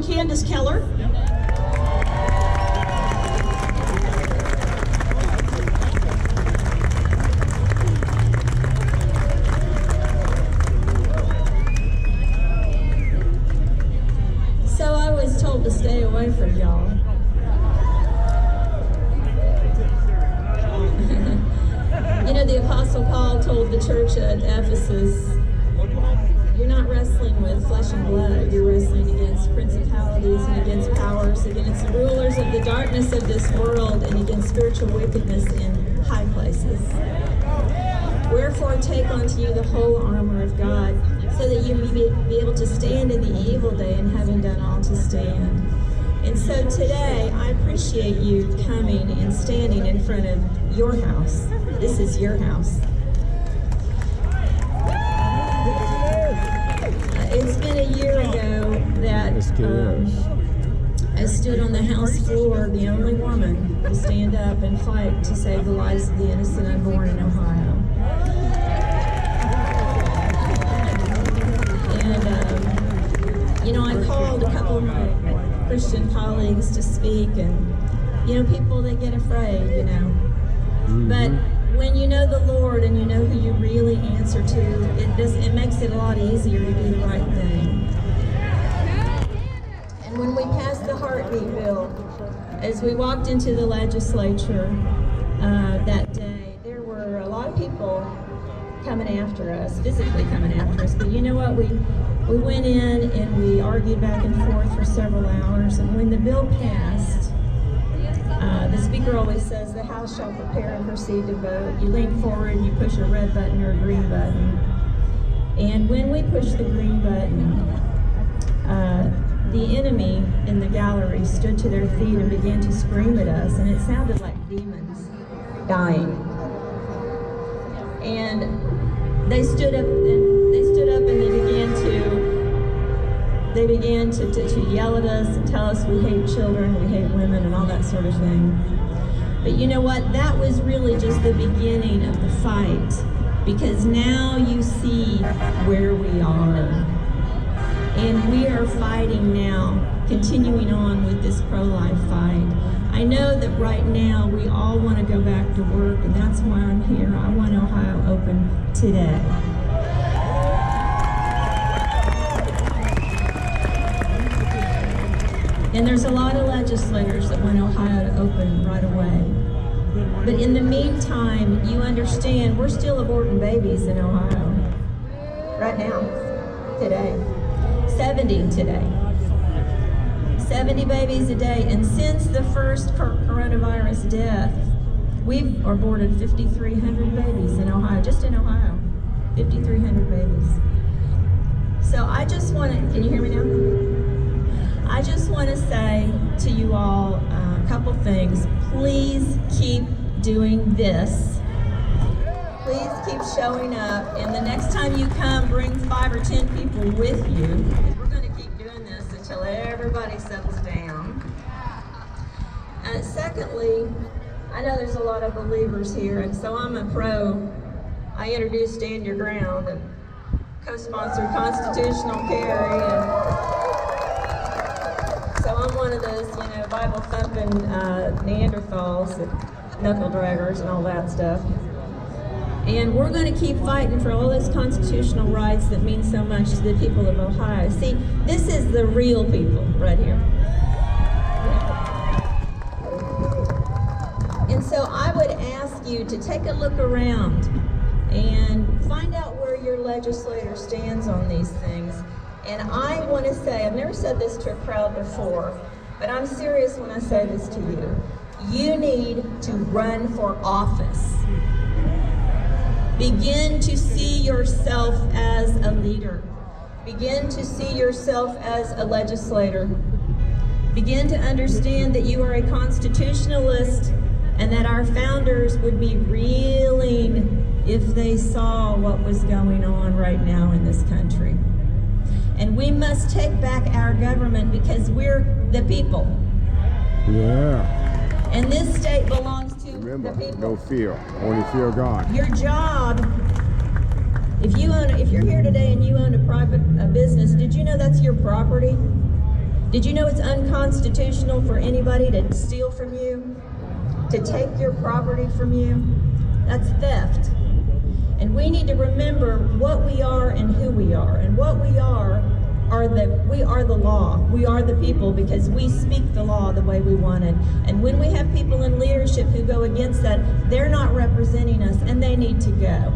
welcome Candace Keller. So I was told to stay away from y'all. You know, the Apostle Paul told the church at Ephesus, you're not wrestling with flesh and blood, you're wrestling against principalities and against powers, against the rulers of the darkness of this world, and against spiritual wickedness in high places. Wherefore take unto you the whole armor of God, so that you may be able to stand in the evil day, and having done all to stand. And so today, I appreciate you coming and standing in front of your house. This is your house. It's been a year ago that I stood on the House floor, the only woman to stand up and fight to save the lives of the innocent unborn in Ohio. And, you know, I called a couple of my Christian colleagues to speak, and, you know, people, they get afraid, you know. But when you know the Lord and you know who you really answer to, it makes it a lot easier to do the right thing. And when we passed the heartbeat bill, as we walked into the legislature that day, there were a lot of people coming after us, physically coming after us. But you know what? We went in and we argued back and forth for several hours. And when the bill passed, the speaker always says, the House shall prepare and proceed to vote. You lean forward and you push a red button or a green button. And when we pushed the green button, the enemy in the gallery stood to their feet and began to scream at us, and it sounded like demons dying. And they stood up and they began to yell at us and tell us we hate children, we hate women, and all that sort of thing. But you know what? That was really just the beginning of the fight, because now you see where we are. And we are fighting now, continuing on with this pro-life fight. I know that right now we all want to go back to work, and that's why I'm here. I want Ohio open today. And there's a lot of legislators that want Ohio to open right away. But in the meantime, you understand, we're still aborting babies in Ohio. Right now, today. 70 today. 70 babies a day. And since the first coronavirus death, we've aborted 5,300 babies in Ohio, just in Ohio. 5,300 babies. So I just want to, can you hear me now? I just want to say to you all a couple things. Please keep doing this. Please keep showing up, and the next time you come, bring 5 or 10 people with you. We're going to keep doing this until everybody settles down. Secondly, I know there's a lot of believers here, and so I'm a pro. I introduced Stand Your Ground and co-sponsored Constitutional Carry, and so I'm one of those, you know, Bible-thumping Neanderthals, knuckle draggers and all that stuff. And we're going to keep fighting for all those constitutional rights that mean so much to the people of Ohio. See, this is the real people right here. And so I would ask you to take a look around and find out where your legislator stands on these things. And I want to say, I've never said this to a crowd before, but I'm serious when I say this to you. You need to run for office. Begin to see yourself as a leader. Begin to see yourself as a legislator. Begin to understand that you are a constitutionalist and that our founders would be reeling if they saw what was going on right now in this country. And we must take back our government because we're the people. Yeah. And this state belongs to Remember, the people. no fear, only fear God. Your job, if you're here today and you own a business, did you know that's your property? Did you know it's unconstitutional for anybody to steal from you? To take your property from you? That's theft. And we need to remember what we are and who we are. And what we are the law. We are the people because we speak the law the way we want it. And when we have people in leadership who go against that, they're not representing us and they need to go.